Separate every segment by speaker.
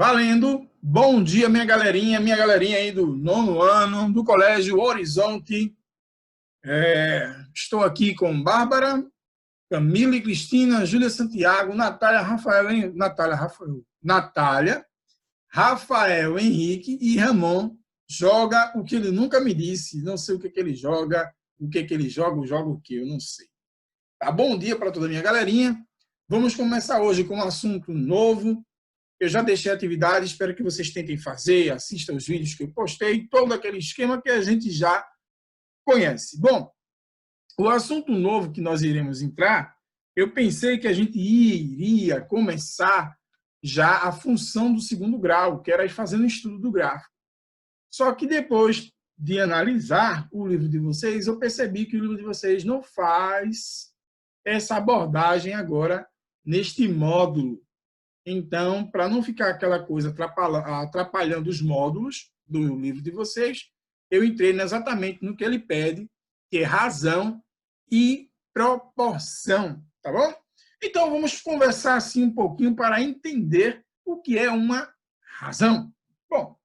Speaker 1: Valendo! Bom dia, minha galerinha aí do 9º ano, do Colégio Horizonte. Estou aqui com Bárbara, Camila e Cristina, Júlia Santiago, Natália, Rafael Henrique e Ramon. Joga o que ele nunca me disse, não sei o que ele joga, joga o que, eu não sei. Tá? Bom dia para toda a minha galerinha. Vamos começar hoje com um assunto novo. Eu já deixei a atividade, espero que vocês tentem fazer, assistam os vídeos que eu postei, todo aquele esquema que a gente já conhece. Bom, o assunto novo que nós iremos entrar, eu pensei que a gente iria começar já a função do segundo grau, que era fazendo o estudo do gráfico. Só que depois de analisar o livro de vocês, eu percebi que o livro de vocês não faz essa abordagem agora neste módulo. Então, para não ficar aquela coisa atrapalhando os módulos do livro de vocês, eu entrei exatamente no que ele pede, que é razão e proporção, tá bom? Então, vamos conversar assim um pouquinho para entender o que é uma razão. Bom,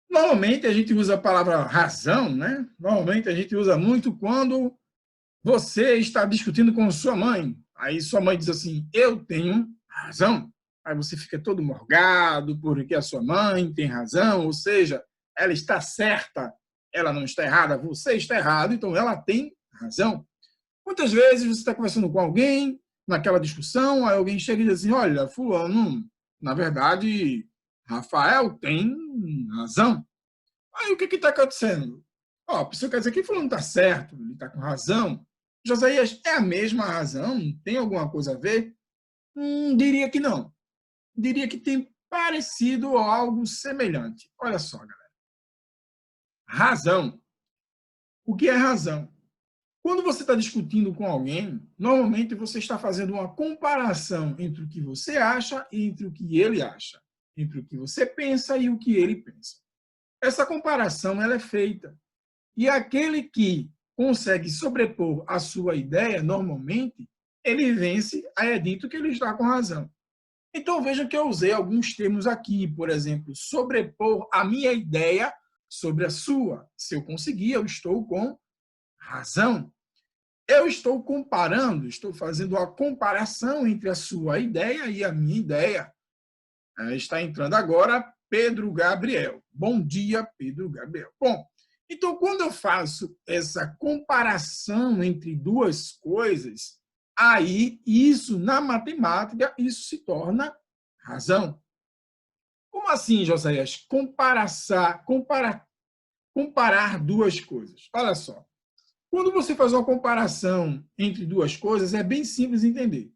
Speaker 1: normalmente a gente usa a palavra razão, né? Normalmente a gente usa muito quando você está discutindo com sua mãe. Aí sua mãe diz assim, eu tenho razão. Aí você fica todo morgado porque a sua mãe tem razão, ou seja, ela está certa, ela não está errada, você está errado, então ela tem razão. Muitas vezes você está conversando com alguém, naquela discussão, aí alguém chega e diz assim, olha, fulano, na verdade, Rafael tem razão. Aí o que está acontecendo? A pessoa quer dizer que fulano está certo, ele está com razão. Josias, é a mesma razão? Tem alguma coisa a ver? Diria que não. Diria que tem parecido ou algo semelhante. Olha só, galera. Razão. O que é razão? Quando você está discutindo com alguém, normalmente você está fazendo uma comparação entre o que você acha e entre o que ele acha. Entre o que você pensa e o que ele pensa. Essa comparação ela é feita. E aquele que consegue sobrepor a sua ideia, normalmente, ele vence, aí é dito que ele está com razão. Então, veja que eu usei alguns termos aqui, por exemplo, sobrepor a minha ideia sobre a sua. Se eu conseguir, eu estou com razão. Eu estou comparando, estou fazendo a comparação entre a sua ideia e a minha ideia. Está entrando agora Pedro Gabriel. Bom dia, Pedro Gabriel. Bom, então, quando eu faço essa comparação entre duas coisas, aí, isso, na matemática, isso se torna razão. Como assim, Josias? Comparar duas coisas. Olha só. Quando você faz uma comparação entre duas coisas, é bem simples de entender.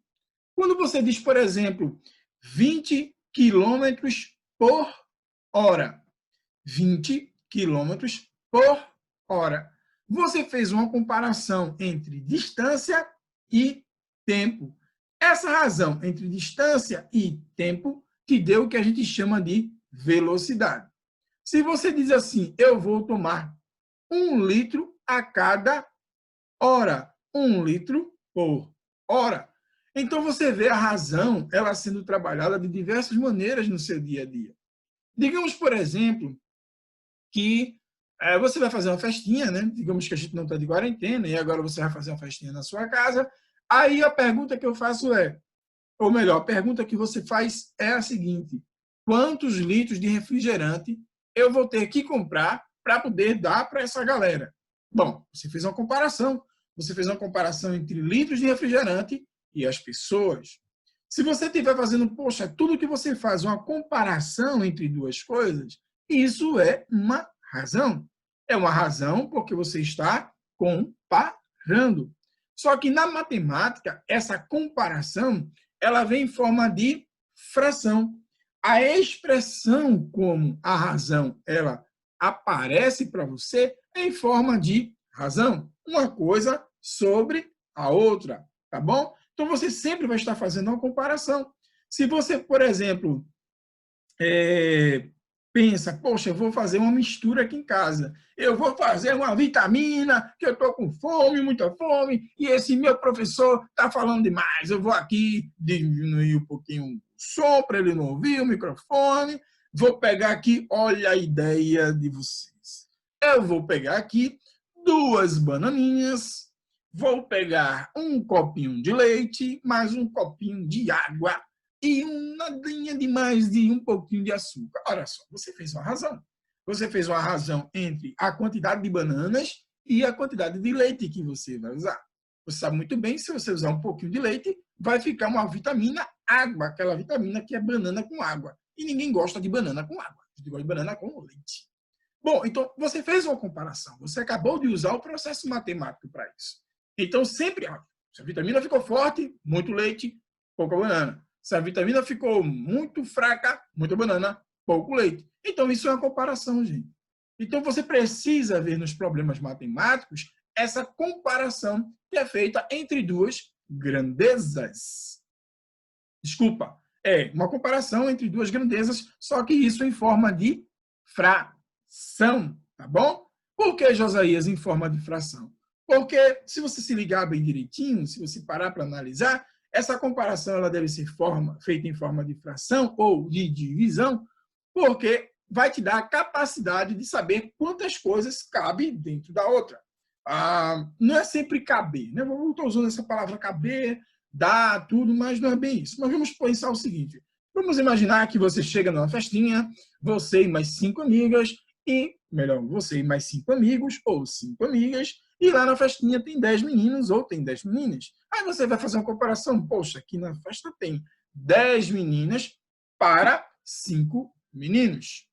Speaker 1: Quando você diz, por exemplo, 20 quilômetros por hora. 20 quilômetros por hora. Você fez uma comparação entre distância e tempo. Essa razão entre distância e tempo te deu o que a gente chama de velocidade. Se você diz assim, eu vou tomar 1 litro a cada hora, 1 litro por hora. Então você vê a razão ela sendo trabalhada de diversas maneiras no seu dia a dia. Digamos, por exemplo, que você vai fazer uma festinha, né? Digamos que a gente não está de quarentena, e agora você vai fazer uma festinha na sua casa. Aí a pergunta que eu faço é, ou melhor, a pergunta que você faz é a seguinte, quantos litros de refrigerante eu vou ter que comprar para poder dar para essa galera? Bom, você fez uma comparação entre litros de refrigerante e as pessoas. Se você estiver fazendo, poxa, tudo que você faz uma comparação entre duas coisas, isso é uma razão. É uma razão porque você está comparando. Só que na matemática, essa comparação, ela vem em forma de fração. A expressão como a razão, ela aparece para você em forma de razão. Uma coisa sobre a outra, tá bom? Então, você sempre vai estar fazendo uma comparação. Se você, por exemplo, pensa, poxa, eu vou fazer uma mistura aqui em casa. Eu vou fazer uma vitamina, que eu estou com fome, muita fome, e esse meu professor está falando demais. Eu vou aqui diminuir um pouquinho o som para ele não ouvir o microfone. Vou pegar aqui, olha a ideia de vocês. Eu vou pegar aqui 2 bananinhas, vou pegar um copinho de leite, mais um copinho de água, e nadinha de mais de um pouquinho de açúcar. Olha só, você fez uma razão. Você fez uma razão entre a quantidade de bananas e a quantidade de leite que você vai usar. Você sabe muito bem, se você usar um pouquinho de leite, vai ficar uma vitamina água, aquela vitamina que é banana com água. E ninguém gosta de banana com água. A gente gosta de banana com leite. Bom, então você fez uma comparação. Você acabou de usar o processo matemático para isso. Então, sempre, se a vitamina ficou forte, muito leite, pouca banana. Se a vitamina ficou muito fraca, muita banana, pouco leite. Então, isso é uma comparação, gente. Então, você precisa ver nos problemas matemáticos essa comparação que é feita entre 2 grandezas. Desculpa, é uma comparação entre 2 grandezas, só que isso em forma de fração, tá bom? Por que, Josias, em forma de fração? Porque, se você se ligar bem direitinho, se você parar para analisar, essa comparação ela deve ser feita em forma de fração ou de divisão, porque vai te dar a capacidade de saber quantas coisas cabem dentro da outra. Não é sempre caber, né? Eu estou usando essa palavra caber, dar, tudo, mas não é bem isso. Mas vamos pensar o seguinte, vamos imaginar que você chega numa festinha, você e mais 5 amigas, você e mais 5 amigos ou 5 amigas, e lá na festinha tem 10 meninos ou tem 10 meninas. Aí você vai fazer uma comparação. Poxa, aqui na festa tem 10 meninas para 5 meninos.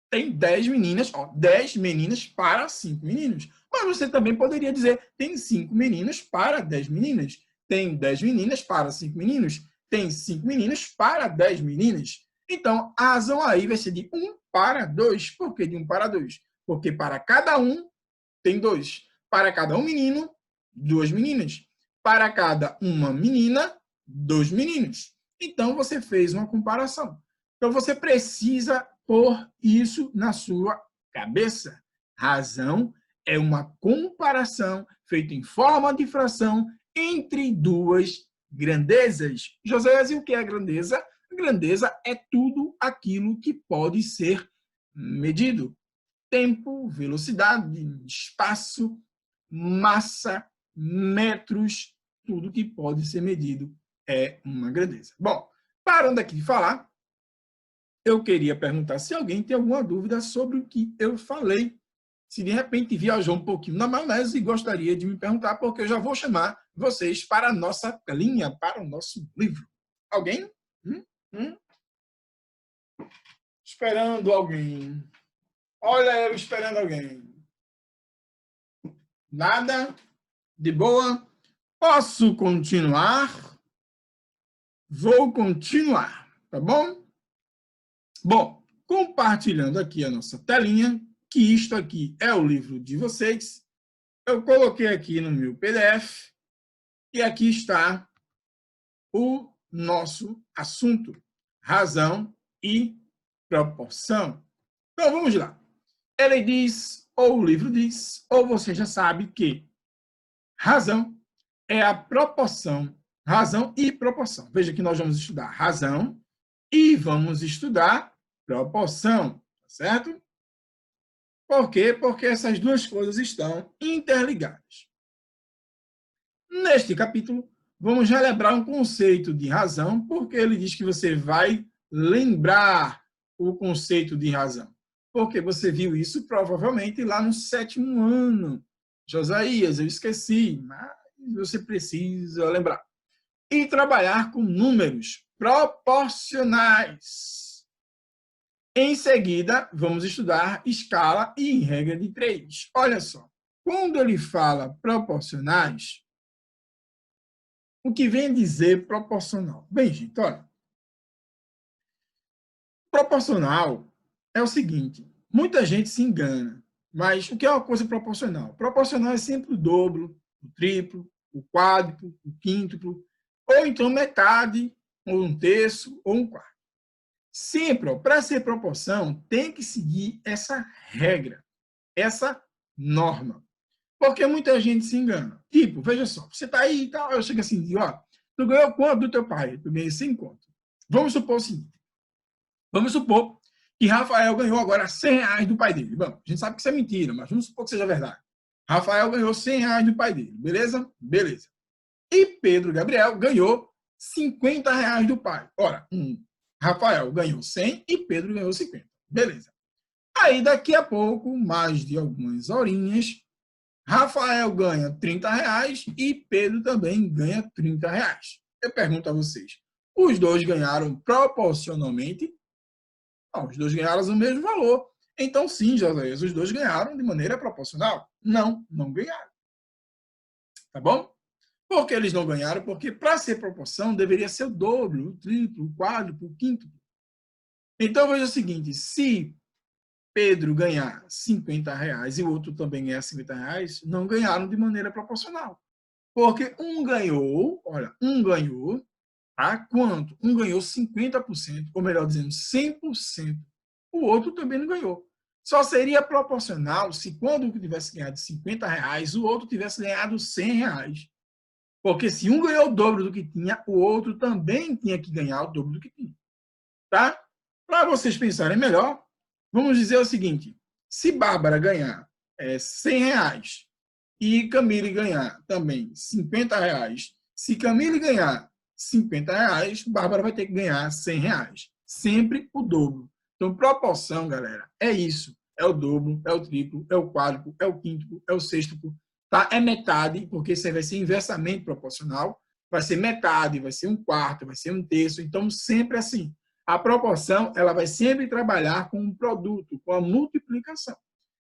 Speaker 1: Tem 10 meninas, 10 meninas para 5 meninos. Mas você também poderia dizer, tem 5 meninos para 10 meninas. Tem 10 meninas para 5 meninos. Tem 5 meninos para 10 meninas. Então, a razão aí vai ser de 1 para 2. Por que de 1 para 2? Porque para cada um tem 2. Para cada um menino, 2 meninas. Para cada uma menina, 2 meninos. Então, você fez uma comparação. Então, você precisa pôr isso na sua cabeça. Razão é uma comparação feita em forma de fração entre 2 grandezas. José, e o que é grandeza? Grandeza é tudo aquilo que pode ser medido. Tempo, velocidade, espaço, massa, metros, tudo que pode ser medido é uma grandeza. Bom, parando aqui de falar, eu queria perguntar se alguém tem alguma dúvida sobre o que eu falei. Se de repente viajou um pouquinho na maionese e gostaria de me perguntar, porque eu já vou chamar vocês para a nossa telinha, para o nosso livro. Alguém? Esperando alguém. Olha eu esperando alguém. Nada? De boa? Posso continuar? Vou continuar, tá bom? Bom, compartilhando aqui a nossa telinha, que isto aqui é o livro de vocês, eu coloquei aqui no meu PDF e aqui está o nosso assunto, razão e proporção. Então, vamos lá. Ele diz, ou o livro diz, ou você já sabe que razão é a proporção, razão e proporção. Veja que nós vamos estudar razão e vamos estudar proporção, certo? Por quê? Porque essas duas coisas estão interligadas. Neste capítulo, vamos relembrar um conceito de razão, porque ele diz que você vai lembrar o conceito de razão. Porque você viu isso provavelmente lá no 7º ano. Josias, eu esqueci, mas você precisa lembrar. E trabalhar com números proporcionais. Em seguida, vamos estudar escala e regra de 3. Olha só, quando ele fala proporcionais, o que vem dizer proporcional? Bem, gente, olha, proporcional é o seguinte, muita gente se engana, mas o que é uma coisa proporcional? Proporcional é sempre o dobro, o triplo, o quádruplo, o quíntuplo, ou então metade, ou um terço, ou um quarto. Sempre, para ser proporção, tem que seguir essa regra, essa norma. Porque muita gente se engana. Tipo, veja só, você está aí e tal, eu chego assim, digo, ó, tu ganhou quanto do teu pai? Tu ganhei 100 conto. Vamos supor o seguinte, vamos supor que Rafael ganhou agora 100 reais do pai dele. Bom, a gente sabe que isso é mentira, mas vamos supor que seja verdade. Rafael ganhou 100 reais do pai dele, beleza? Beleza. E Pedro Gabriel ganhou 50 reais do pai. Ora, Rafael ganhou 100 e Pedro ganhou 50. Beleza. Aí, daqui a pouco, mais de algumas horinhas, Rafael ganha 30 reais e Pedro também ganha 30 reais. Eu pergunto a vocês, os dois ganharam proporcionalmente? Não, os dois ganharam o mesmo valor. Então, sim, José, os dois ganharam de maneira proporcional? Não, não ganharam. Tá bom? Por que eles não ganharam? Porque para ser proporção deveria ser o dobro, o triplo, o quádruplo, o quíntuplo. Então veja o seguinte, se Pedro ganhar 50 reais e o outro também ganhar 50 reais, não ganharam de maneira proporcional. Porque um ganhou, olha, um ganhou, tá? Quanto? Um ganhou 50%, ou melhor dizendo, 100%. O outro também não ganhou. Só seria proporcional se quando um tivesse ganhado 50 reais, o outro tivesse ganhado 100 reais. Porque se um ganhou o dobro do que tinha, o outro também tinha que ganhar o dobro do que tinha. Tá? Para vocês pensarem melhor, vamos dizer o seguinte: se Bárbara ganhar 100 reais e Camille ganhar também 50 reais, se Camille ganhar 50 reais, Bárbara vai ter que ganhar 100 reais. Sempre o dobro. Então, proporção, galera, é isso. É o dobro, é o triplo, é o quádruplo, é o quíntuplo, é o sextuplo. Tá? É metade, porque isso vai ser inversamente proporcional. Vai ser metade, vai ser um quarto, vai ser um terço. Então, sempre assim. A proporção, ela vai sempre trabalhar com um produto, com a multiplicação.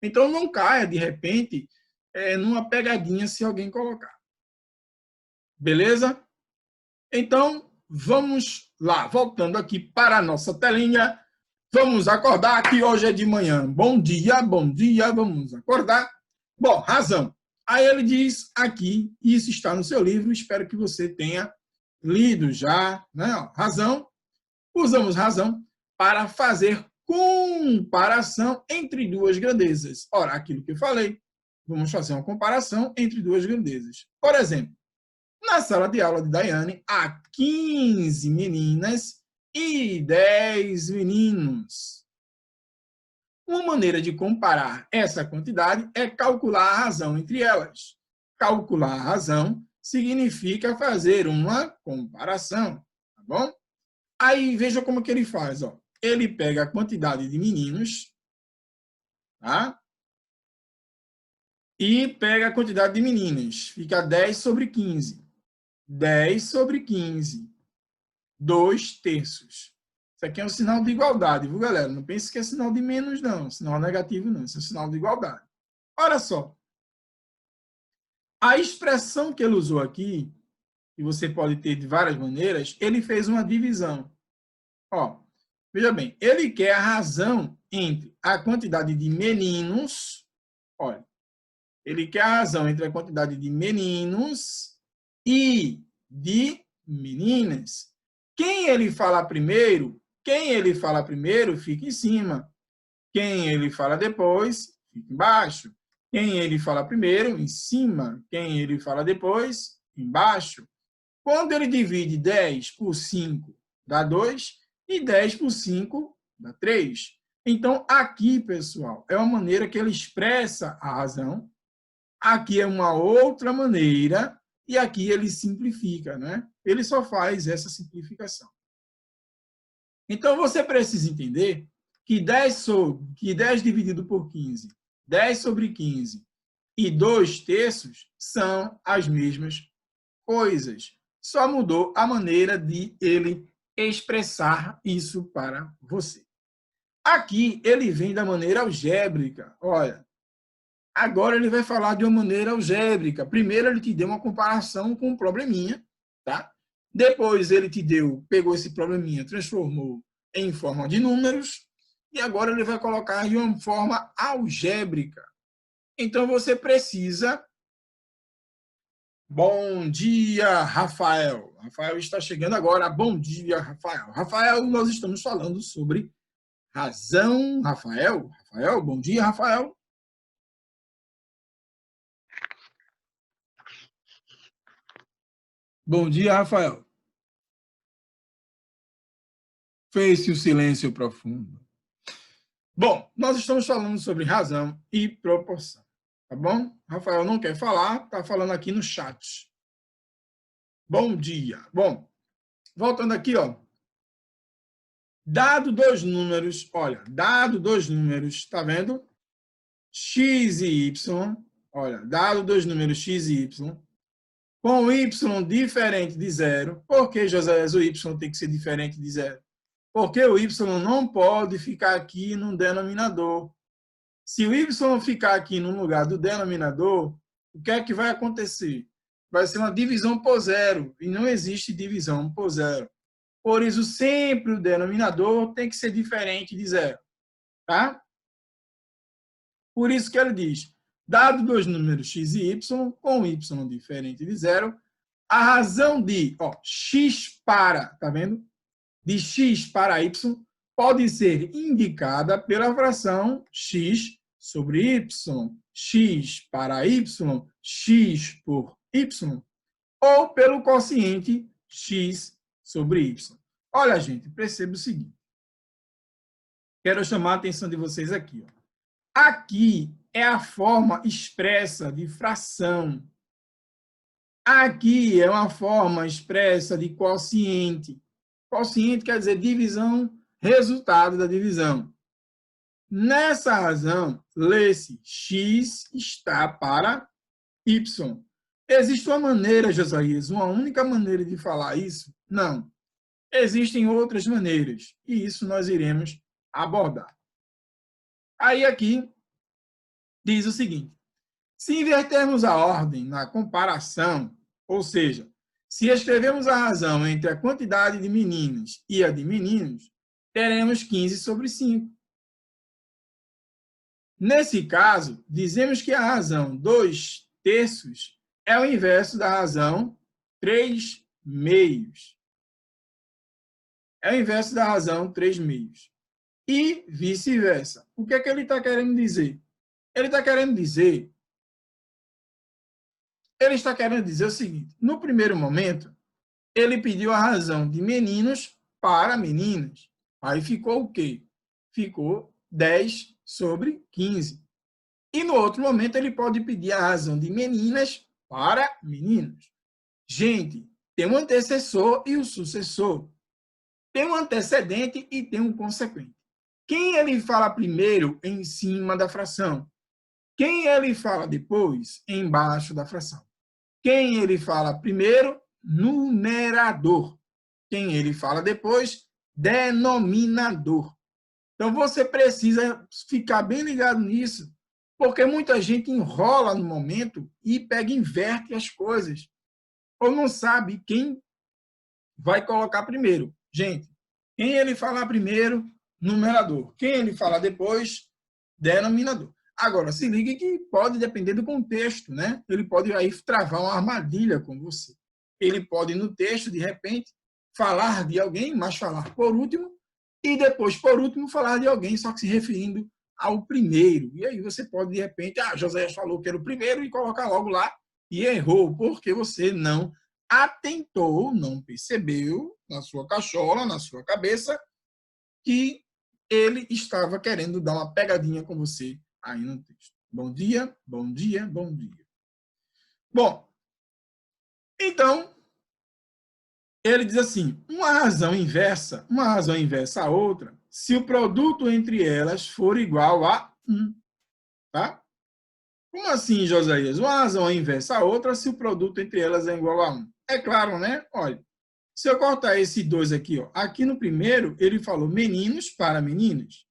Speaker 1: Então, não caia, de repente, numa pegadinha se alguém colocar. Beleza? Então, vamos lá. Voltando aqui para a nossa telinha. Vamos acordar que hoje é de manhã. Bom dia, vamos acordar. Bom, razão. Aí ele diz aqui, isso está no seu livro, espero que você tenha lido já, né? Razão. Usamos razão para fazer comparação entre duas grandezas. Ora, aquilo que eu falei, vamos fazer uma comparação entre duas grandezas. Por exemplo, na sala de aula de Daiane, há 15 meninas e 10 meninos. Uma maneira de comparar essa quantidade é calcular a razão entre elas. Calcular a razão significa fazer uma comparação, tá bom? Aí veja como que ele faz, ó. Ele pega a quantidade de meninos, tá? E pega a quantidade de meninas. Fica 10 sobre 15. 10 sobre 15. 2 terços. Isso aqui é um sinal de igualdade, viu, galera? Não pense que é sinal de menos, não. Sinal negativo, não. Isso é um sinal de igualdade. Olha só. A expressão que ele usou aqui, que você pode ter de várias maneiras, ele fez uma divisão. Ó, veja bem, ele quer a razão entre a quantidade de meninos, olha, ele quer a razão entre a quantidade de meninos e de meninas. Quem ele fala primeiro fica em cima. Quem ele fala depois, fica embaixo. Quem ele fala primeiro, em cima. Quem ele fala depois, embaixo. Quando ele divide 10 por 5, dá 2, e 10 por 5 dá 3. Então, aqui, pessoal, é uma maneira que ele expressa a razão. Aqui é uma outra maneira, e aqui ele simplifica, né? Ele só faz essa simplificação. Então, você precisa entender que 10 dividido por 15, 10 sobre 15 e 2 terços são as mesmas coisas. Só mudou a maneira de ele expressar isso para você. Aqui ele vem da maneira algébrica. Olha, agora ele vai falar de uma maneira algébrica. Primeiro ele te deu uma comparação com um probleminha, tá? Depois ele pegou esse probleminha, transformou em forma de números e agora ele vai colocar de uma forma algébrica. Então você precisa Bom dia, Rafael. Rafael está chegando agora. Bom dia, Rafael. Rafael, nós estamos falando sobre razão. Rafael, bom dia, Rafael. Bom dia, Rafael. Fez-se o silêncio profundo. Bom, nós estamos falando sobre razão e proporção, tá bom? Rafael não quer falar, está falando aqui no chat. Bom dia. Bom, voltando aqui, ó. Dado dois números, olha, dado dois números, tá vendo? X e Y, olha, dado dois números X e Y, com Y diferente de zero, por que, José, o Y tem que ser diferente de zero? Porque o Y não pode ficar aqui no denominador. Se o Y ficar aqui no lugar do denominador, o que é que vai acontecer? Vai ser uma divisão por zero, e não existe divisão por zero. Por isso, sempre o denominador tem que ser diferente de zero. Tá? Por isso que ele diz, dado dois números x e y, com y diferente de zero, a razão de x para, tá vendo? De x para y pode ser indicada pela fração x sobre y, x para y, x por y, ou pelo quociente x sobre y. Olha, gente, perceba o seguinte. Quero chamar a atenção de vocês aqui. Aqui é a forma expressa de fração. Aqui é uma forma expressa de quociente. Quociente quer dizer divisão, resultado da divisão. Nessa razão, lê-se x está para y. Existe uma maneira, Josias, uma única maneira de falar isso? Não. Existem outras maneiras, e isso nós iremos abordar. Aí aqui diz o seguinte, se invertermos a ordem na comparação, ou seja, se escrevemos a razão entre a quantidade de meninas e a de meninos, teremos 15 sobre 5. Nesse caso, dizemos que a razão 2/3 é o inverso da razão 3/2. É o inverso da razão 3/2. E vice-versa. O que é que ele está querendo dizer? Ele está querendo dizer o seguinte, no primeiro momento, ele pediu a razão de meninos para meninas. Aí ficou o quê? Ficou 10 sobre 15. E no outro momento, ele pode pedir a razão de meninas para meninos. Gente, tem um antecessor e o sucessor. Tem um antecedente e tem um consequente. Quem ele fala primeiro em cima da fração? Quem ele fala depois embaixo da fração? Quem ele fala primeiro? Numerador. Quem ele fala depois? Denominador. Então, você precisa ficar bem ligado nisso, porque muita gente enrola no momento e pega e inverte as coisas. Ou não sabe quem vai colocar primeiro. Gente, quem ele falar primeiro, numerador. Quem ele falar depois, denominador. Agora, se ligue que pode depender do contexto, né? Ele pode aí travar uma armadilha com você. Ele pode, no texto, de repente, falar de alguém, mas falar por último, e depois, por último, falar de alguém, só que se referindo ao primeiro. E aí você pode, de repente, José falou que era o primeiro e colocar logo lá e errou, porque você não atentou, não percebeu na sua cachola, na sua cabeça, que ele estava querendo dar uma pegadinha com você aí no texto. Bom dia, bom dia, bom dia. Bom, então, ele diz assim, uma razão inversa a outra, se o produto entre elas for igual a 1. Tá? Como assim, Josias? Uma razão inversa a outra, se o produto entre elas é igual a 1. É claro, né? Olha, se eu cortar esse 2 aqui, aqui no primeiro, ele falou meninos para meninas.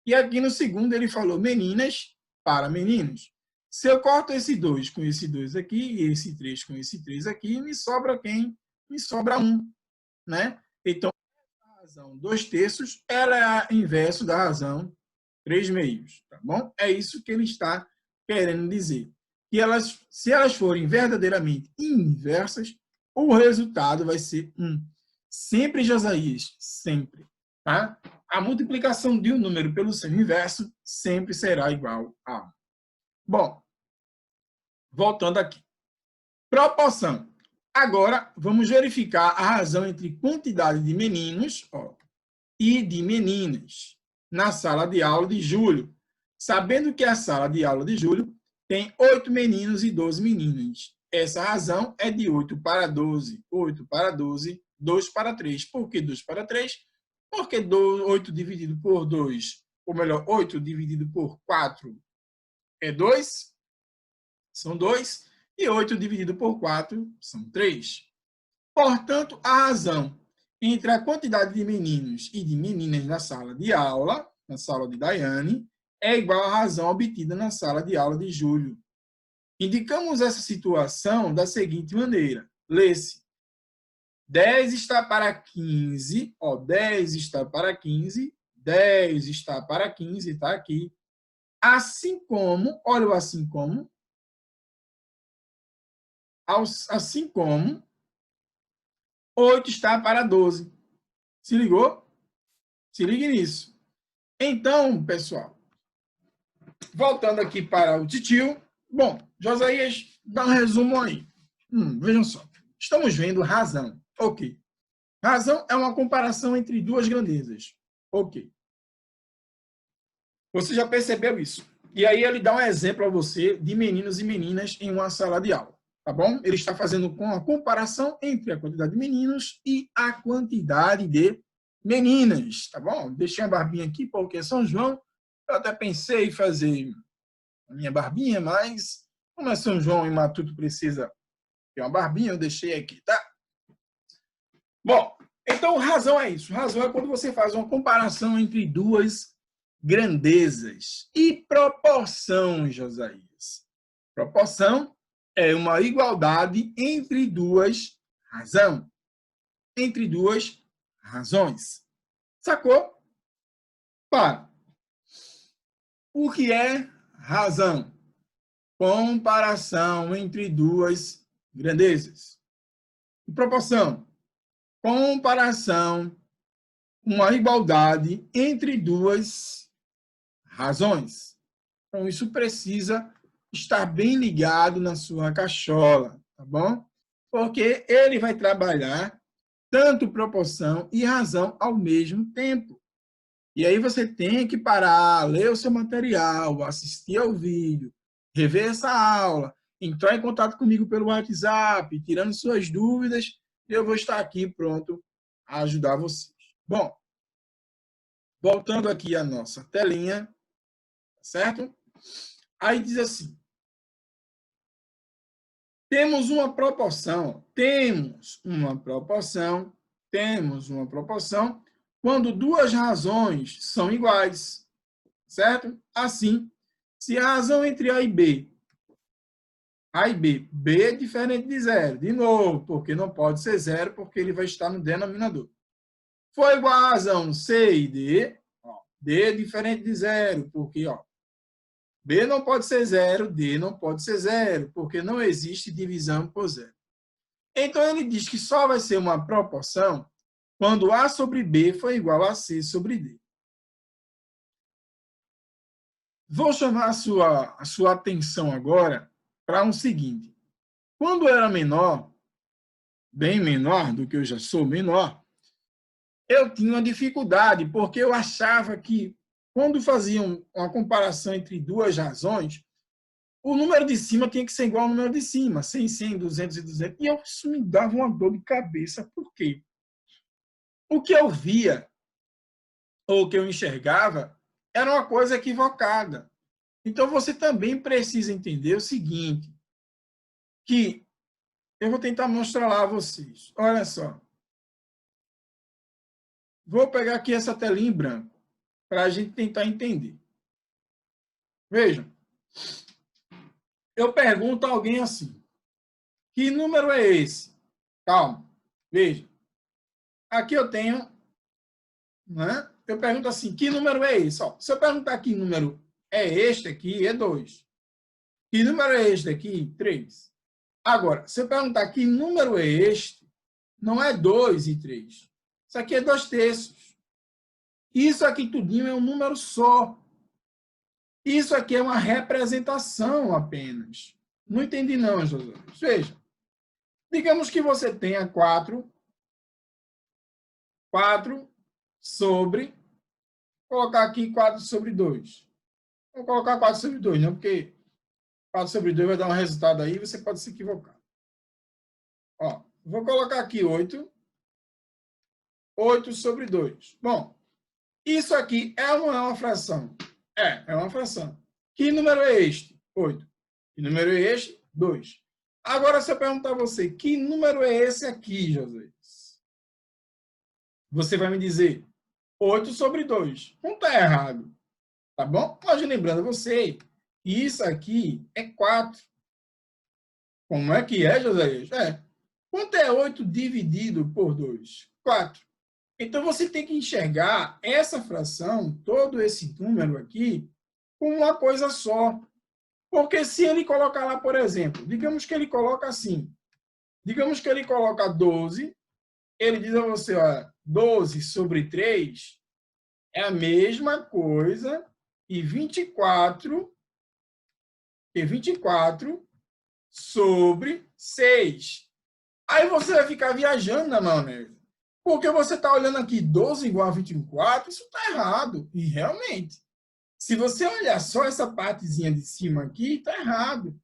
Speaker 1: E aqui no segundo, ele falou meninas para meninos. Se eu corto esse 2 com esse 2 aqui, e esse 3 com esse 3 aqui, me sobra quem? Me sobra 1. Né? Então, a razão 2/3, ela é o inverso da razão 3/2. Tá bom? É isso que ele está querendo dizer. se elas forem verdadeiramente inversas, o resultado vai ser 1. Sempre, Josias, sempre. Tá? A multiplicação de um número pelo seu inverso sempre será igual a 1. Bom, voltando aqui. Proporção. Agora, vamos verificar a razão entre quantidade de meninos e de meninas na sala de aula de Júlio, sabendo que a sala de aula de Júlio tem 8 meninos e 12 meninas. Essa razão é de 8 para 12. 8 para 12, 2 para 3. Por que 2 para 3? Porque 8 dividido por 2, ou melhor, 8 dividido por 4 é 2, são 2, e 8 dividido por 4 são 3. Portanto, a razão entre a quantidade de meninos e de meninas na sala de aula, na sala de Daiane, é igual à razão obtida na sala de aula de Júlio. Indicamos essa situação da seguinte maneira. Lê-se. 10 está para 15, 10 está para 15, 10 está para 15, está aqui. Assim como, olha o assim como, assim como 8 está para 12. Se ligou? Se ligue nisso. Então, pessoal, voltando aqui para o titio. Bom, Josias, dá um resumo aí. Vejam só. Estamos vendo razão. Ok. Razão é uma comparação entre duas grandezas. Ok. Você já percebeu isso. E aí ele dá um exemplo a você de meninos e meninas em uma sala de aula. Tá bom? Ele está fazendo com a comparação entre a quantidade de meninos e a quantidade de meninas. Tá bom? Deixei a barbinha aqui porque é São João. Eu até pensei em fazer a minha barbinha, mas como é São João e Matuto precisa ter uma barbinha, eu deixei aqui, tá? Bom, então razão é isso. Razão é quando você faz uma comparação entre duas grandezas. E proporção, Josias? Proporção é uma igualdade entre duas razões. Entre duas razões. Sacou? Para. O que é razão? Comparação entre duas grandezas. E proporção? Comparação, uma igualdade entre duas razões. Então, isso precisa estar bem ligado na sua cachola, tá bom? Porque ele vai trabalhar tanto proporção e razão ao mesmo tempo. E aí você tem que parar, ler o seu material, assistir ao vídeo, rever essa aula, entrar em contato comigo pelo WhatsApp, tirando suas dúvidas, e eu vou estar aqui pronto a ajudar vocês. Bom, voltando aqui à nossa telinha, certo? Aí diz assim, temos uma proporção quando duas razões são iguais, certo? Assim, se a razão entre A e B, B é diferente de zero, de novo, porque não pode ser zero, porque ele vai estar no denominador. For igual a razão C e D, D é diferente de zero, porque B não pode ser zero, D não pode ser zero, porque não existe divisão por zero. Então, ele diz que só vai ser uma proporção quando A sobre B for igual a C sobre D. Vou chamar a sua atenção agora para um seguinte. Quando eu era menor, bem menor do que eu já sou menor, eu tinha uma dificuldade, porque eu achava que, quando faziam uma comparação entre duas razões, o número de cima tinha que ser igual ao número de cima, 100, 100, 200 e 200. E isso me dava uma dor de cabeça. Por quê? O que eu via, ou o que eu enxergava, era uma coisa equivocada. Então, você também precisa entender o seguinte, que eu vou tentar mostrar lá a vocês. Olha só. Vou pegar aqui essa telinha em branco, para a gente tentar entender. Vejam. Eu pergunto a alguém assim, que número é esse? Calma, veja. Aqui eu tenho, né? Eu pergunto assim, que número é esse? Se eu perguntar que número é este aqui, é 2. Que número é este aqui? 3. Agora, se eu perguntar que número é este, não é 2 e 3. Isso aqui é 2/3. Isso aqui tudinho é um número só. Isso aqui é uma representação apenas. Não entendi não, José. Veja, digamos que você tenha 4 sobre, colocar aqui 4 sobre 2. Vou colocar 4 sobre 2, não, porque 4 sobre 2 vai dar um resultado aí e você pode se equivocar. Ó, vou colocar aqui 8 sobre 2. Bom, isso aqui é uma fração? É uma fração. Que número é este? 8. Que número é este? 2. Agora, se eu perguntar a você, que número é esse aqui, José? Você vai me dizer 8 sobre 2. Não está errado. Tá bom? Mas lembrando você, isso aqui é 4. Como é que é, José? Quanto é 8 dividido por 2? 4. Então, você tem que enxergar essa fração, todo esse número aqui, como uma coisa só. Porque se ele colocar lá, por exemplo, digamos que ele coloca assim, digamos que ele coloca 12, ele diz a você, olha, 12 sobre 3 é a mesma coisa e 24 sobre 6. Aí você vai ficar viajando na maionese. Porque você está olhando aqui 12 igual a 24, isso está errado. E realmente, se você olhar só essa partezinha de cima aqui, está errado.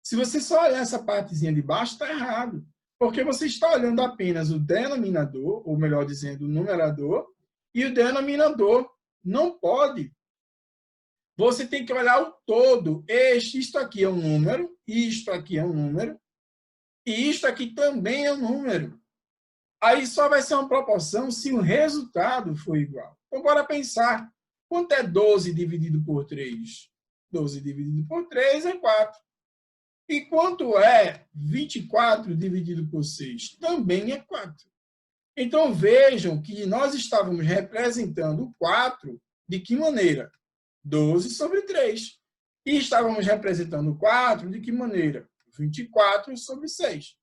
Speaker 1: Se você só olhar essa partezinha de baixo, está errado. Porque você está olhando apenas o denominador, ou melhor dizendo, o numerador, e o denominador. Não pode. Você tem que olhar o todo. Isto aqui é um número, isto aqui é um número, e isto aqui também é um número. Aí só vai ser uma proporção se o resultado for igual. Então, bora pensar. Quanto é 12 dividido por 3? 12 dividido por 3 é 4. E quanto é 24 dividido por 6? Também é 4. Então, vejam que nós estávamos representando o 4 de que maneira? 12 sobre 3. E estávamos representando o 4 de que maneira? 24 sobre 6.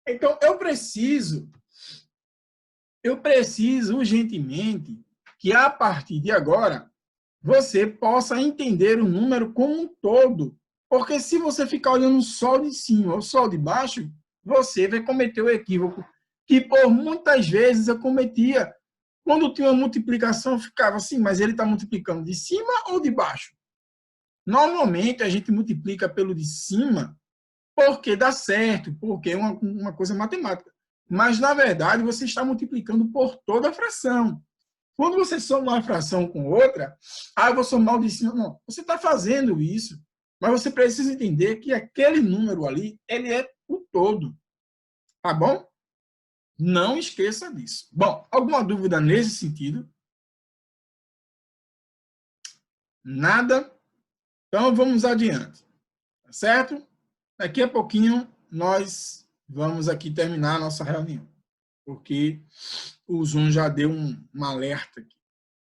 Speaker 1: Então, eu preciso urgentemente que, a partir de agora, você possa entender o número como um todo. Porque se você ficar olhando só de cima ou só de baixo, você vai cometer o equívoco que, por muitas vezes, eu cometia. Quando tinha uma multiplicação, eu ficava assim, mas ele está multiplicando de cima ou de baixo? Normalmente, a gente multiplica pelo de cima porque dá certo, porque é uma coisa matemática. Mas, na verdade, você está multiplicando por toda a fração. Quando você soma uma fração com outra, eu vou somar o de cima. Não, você está fazendo isso, mas você precisa entender que aquele número ali, ele é o todo. Tá bom? Não esqueça disso. Bom, alguma dúvida nesse sentido? Nada? Então, vamos adiante. Tá certo? Daqui a pouquinho, nós vamos aqui terminar a nossa reunião, porque o Zoom já deu um alerta aqui,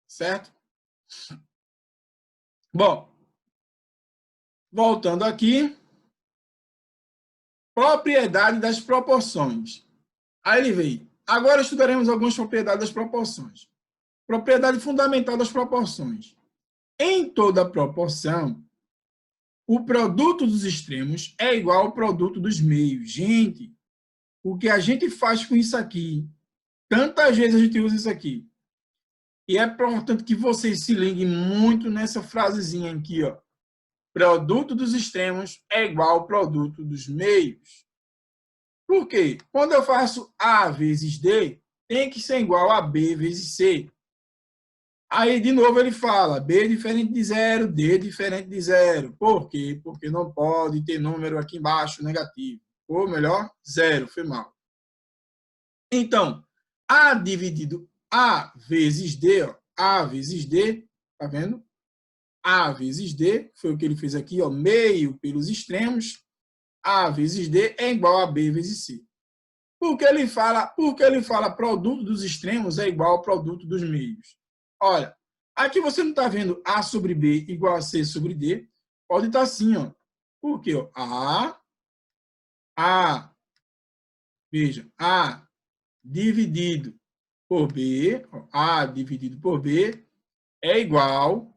Speaker 1: certo? Bom, voltando aqui, propriedade das proporções. Aí ele veio. Agora estudaremos algumas propriedades das proporções. Propriedade fundamental das proporções. Em toda proporção, o produto dos extremos é igual ao produto dos meios. Gente, o que a gente faz com isso aqui? Tantas vezes a gente usa isso aqui. E é importante que vocês se liguem muito nessa frasezinha aqui, ó. Produto dos extremos é igual ao produto dos meios. Por quê? Quando eu faço A vezes D, tem que ser igual a B vezes C. Aí, de novo, ele fala B diferente de zero, D diferente de zero. Por quê? Porque não pode ter número aqui embaixo negativo. Ou melhor, zero, foi mal. Então, A dividido A vezes D, ó, A vezes D, tá vendo? A vezes D, foi o que ele fez aqui, ó, meio pelos extremos. A vezes D é igual a B vezes C. Porque ele fala produto dos extremos é igual ao produto dos meios. Olha, aqui você não está vendo A sobre B igual a C sobre D. Pode estar assim, ó. Porque ó, A, veja, A dividido por B, ó, A dividido por B é igual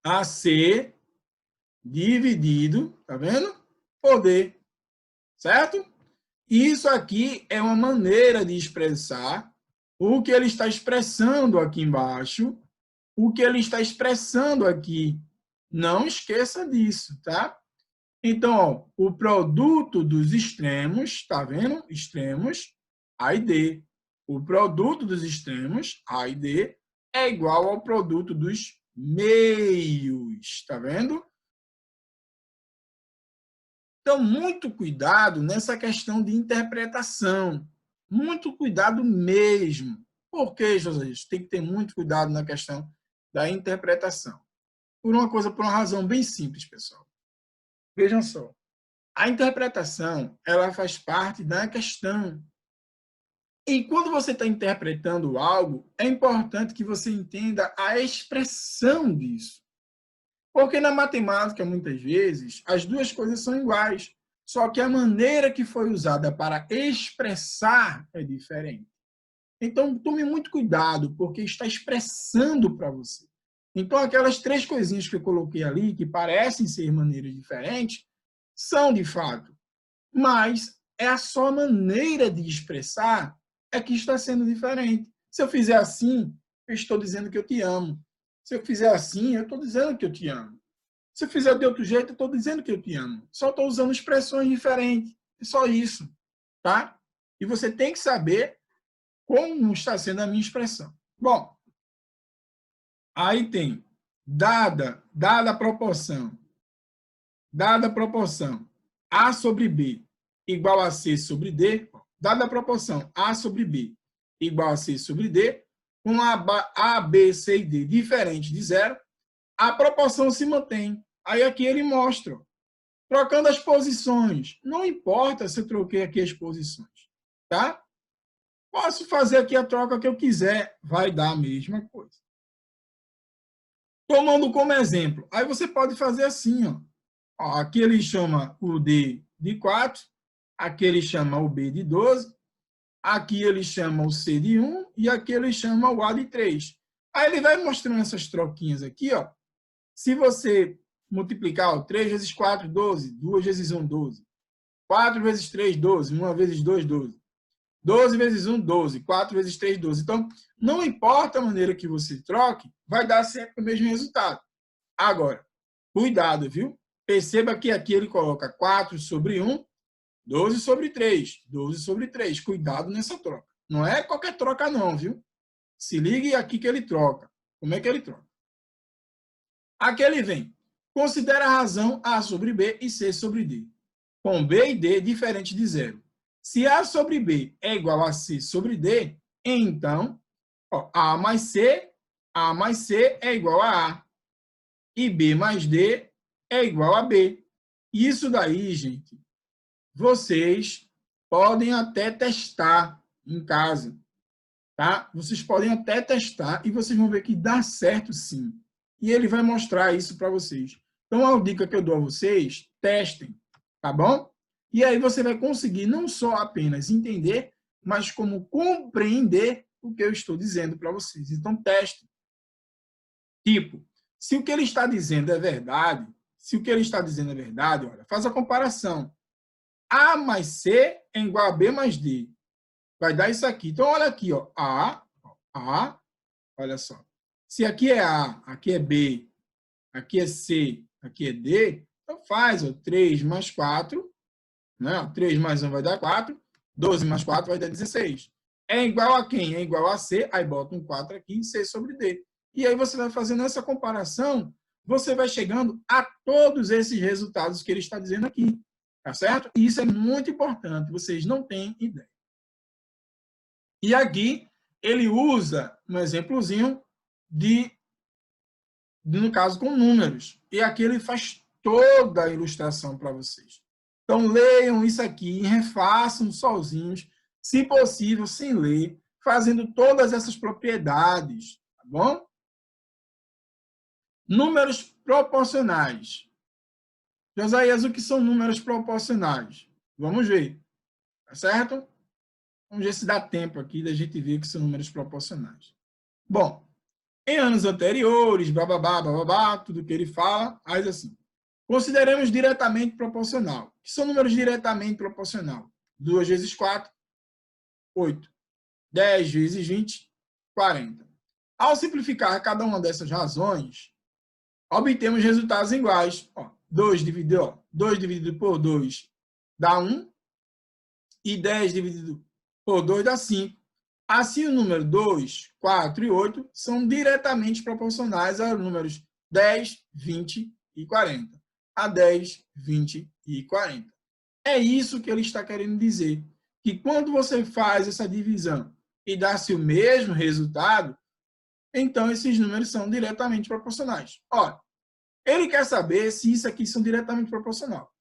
Speaker 1: a C dividido, tá vendo? Por D, certo? Isso aqui é uma maneira de expressar o que ele está expressando aqui embaixo, o que ele está expressando aqui. Não esqueça disso, tá? Então, ó, o produto dos extremos, tá vendo? Extremos, A e D. O produto dos extremos, A e D, é igual ao produto dos meios, tá vendo? Então, muito cuidado nessa questão de interpretação. Muito cuidado mesmo. Por que, José? Tem que ter muito cuidado na questão da interpretação. Por uma razão bem simples, pessoal. Vejam só. A interpretação, ela faz parte da questão. E quando você está interpretando algo, é importante que você entenda a expressão disso. Porque na matemática, muitas vezes, as duas coisas são iguais. Só que a maneira que foi usada para expressar é diferente. Então, tome muito cuidado, porque está expressando para você. Então, aquelas três coisinhas que eu coloquei ali, que parecem ser maneiras diferentes, são de fato. Mas é a só maneira de expressar é que está sendo diferente. Se eu fizer assim, eu estou dizendo que eu te amo. Se eu fizer assim, eu estou dizendo que eu te amo. Se eu fizer de outro jeito, eu estou dizendo que eu te amo. Só estou usando expressões diferentes. É só isso, tá? E você tem que saber como está sendo a minha expressão. Bom, aí tem dada a proporção A sobre B igual a C sobre D, dada a proporção A sobre B igual a C sobre D, com A, B, C e D diferente de zero, a proporção se mantém. Aí aqui ele mostra, trocando as posições. Não importa se eu troquei aqui as posições, tá? Posso fazer aqui a troca que eu quiser, vai dar a mesma coisa. Tomando como exemplo, aí você pode fazer assim, ó. Aqui ele chama o D de 4, aqui ele chama o B de 12, aqui ele chama o C de 1 e aqui ele chama o A de 3. Aí ele vai mostrando essas troquinhas aqui, ó. Se você multiplicar, ó, 3 vezes 4, 12, 2 vezes 1, 12. 4 vezes 3, 12, 1 vezes 2, 12. 12 vezes 1, 12. 4 vezes 3, 12. Então, não importa a maneira que você troque, vai dar sempre o mesmo resultado. Agora, cuidado, viu? Perceba que aqui ele coloca 4 sobre 1, 12 sobre 3. 12 sobre 3. Cuidado nessa troca. Não é qualquer troca não, viu? Se ligue aqui que ele troca. Como é que ele troca? Aqui ele vem. Considera a razão A sobre B e C sobre D. Com B e D diferente de zero. Se A sobre B é igual a C sobre D, então ó, A mais C é igual a A. E B mais D é igual a B. Isso daí, gente, vocês podem até testar em casa, tá? Vocês podem até testar e vocês vão ver que dá certo sim. E ele vai mostrar isso para vocês. Então, a dica que eu dou a vocês, testem, tá bom? E aí você vai conseguir não só apenas entender, mas como compreender o que eu estou dizendo para vocês. Então, testem. Tipo, se o que ele está dizendo é verdade, olha, faz a comparação. A mais C é igual a B mais D. Vai dar isso aqui. Então, olha aqui, ó. A, olha só. Se aqui é A, aqui é B, aqui é C, aqui é D, então faz, ó, 3 mais 4, né? 3 mais 1 vai dar 4, 12 mais 4 vai dar 16. É igual a quem? É igual a C, aí bota um 4 aqui, C sobre D. E aí você vai fazendo essa comparação, você vai chegando a todos esses resultados que ele está dizendo aqui. Tá certo? E isso é muito importante, vocês não têm ideia. E aqui ele usa um exemplozinho no caso, com números. E aqui ele faz toda a ilustração para vocês. Então, leiam isso aqui e refaçam sozinhos, se possível, sem ler, fazendo todas essas propriedades, tá bom? Números proporcionais. Josias, o que são números proporcionais? Vamos ver, tá certo? Vamos ver se dá tempo aqui da gente ver que são números proporcionais. Bom, em anos anteriores, bababá, bababá, tudo que ele fala, faz assim. Consideremos diretamente proporcional. O que são números diretamente proporcional? 2 vezes 4, 8. 10 vezes 20, 40. Ao simplificar cada uma dessas razões, obtemos resultados iguais. 2 dividido por 2 dá 1, e 10 dividido por 2 dá 5. Assim, o número 2, 4 e 8 são diretamente proporcionais aos números 10, 20 e 40. A 10, 20 e 40. É isso que ele está querendo dizer. Que quando você faz essa divisão e dá-se o mesmo resultado, então esses números são diretamente proporcionais. Olha, ele quer saber se isso aqui são diretamente proporcional.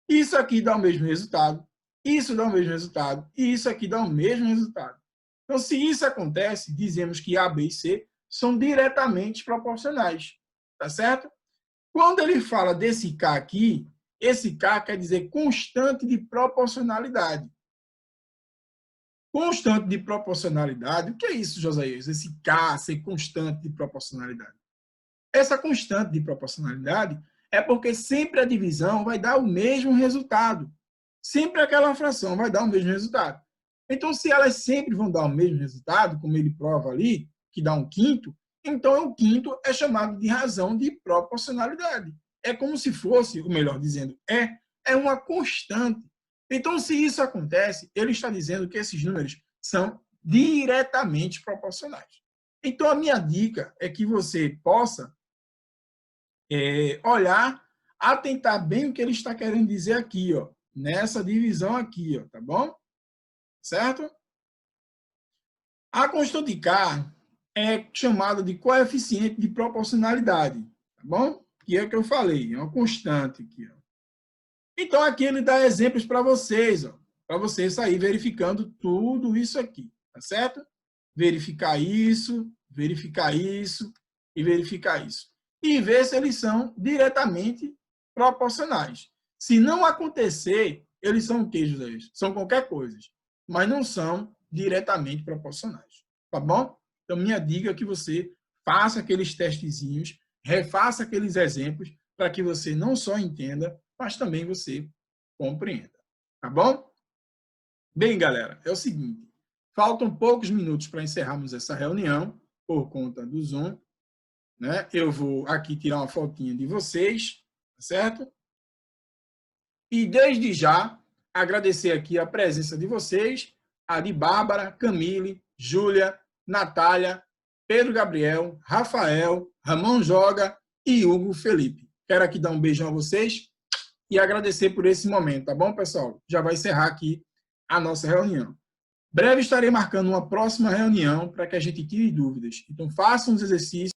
Speaker 1: Isso aqui dá o mesmo resultado, isso dá o mesmo resultado, e isso aqui dá o mesmo resultado. Então, se isso acontece, dizemos que A, B e C são diretamente proporcionais. Tá certo? Quando ele fala desse K aqui, esse K quer dizer constante de proporcionalidade. Constante de proporcionalidade, o que é isso, Josias? Esse K ser constante de proporcionalidade. Essa constante de proporcionalidade é porque sempre a divisão vai dar o mesmo resultado. Sempre aquela fração vai dar o mesmo resultado. Então, se elas sempre vão dar o mesmo resultado, como ele prova ali, que dá um quinto, então o quinto é chamado de razão de proporcionalidade. É como se fosse, ou melhor dizendo, é uma constante. Então, se isso acontece, ele está dizendo que esses números são diretamente proporcionais. Então, a minha dica é que você possa olhar, atentar bem o que ele está querendo dizer aqui, nessa divisão aqui, tá bom? Certo? A constante K é chamada de coeficiente de proporcionalidade, tá bom? Que é o que eu falei, é uma constante aqui. Então, aqui ele dá exemplos para vocês, para vocês sair verificando tudo isso aqui, tá certo? Verificar isso e verificar isso. E ver se eles são diretamente proporcionais. Se não acontecer, eles são o que, José? São qualquer coisa, mas não são diretamente proporcionais, tá bom? Então, minha dica é que você faça aqueles testezinhos, refaça aqueles exemplos, para que você não só entenda, mas também você compreenda, tá bom? Bem, galera, é o seguinte, faltam poucos minutos para encerrarmos essa reunião, por conta do Zoom, né? Eu vou aqui tirar uma fotinha de vocês, tá certo? E desde já, agradecer aqui a presença de vocês, a de Bárbara, Camille, Júlia, Natália, Pedro Gabriel, Rafael, Ramon Joga e Hugo Felipe. Quero aqui dar um beijão a vocês e agradecer por esse momento, tá bom, pessoal? Já vai encerrar aqui a nossa reunião. Breve estarei marcando uma próxima reunião para que a gente tire dúvidas. Então, façam os exercícios.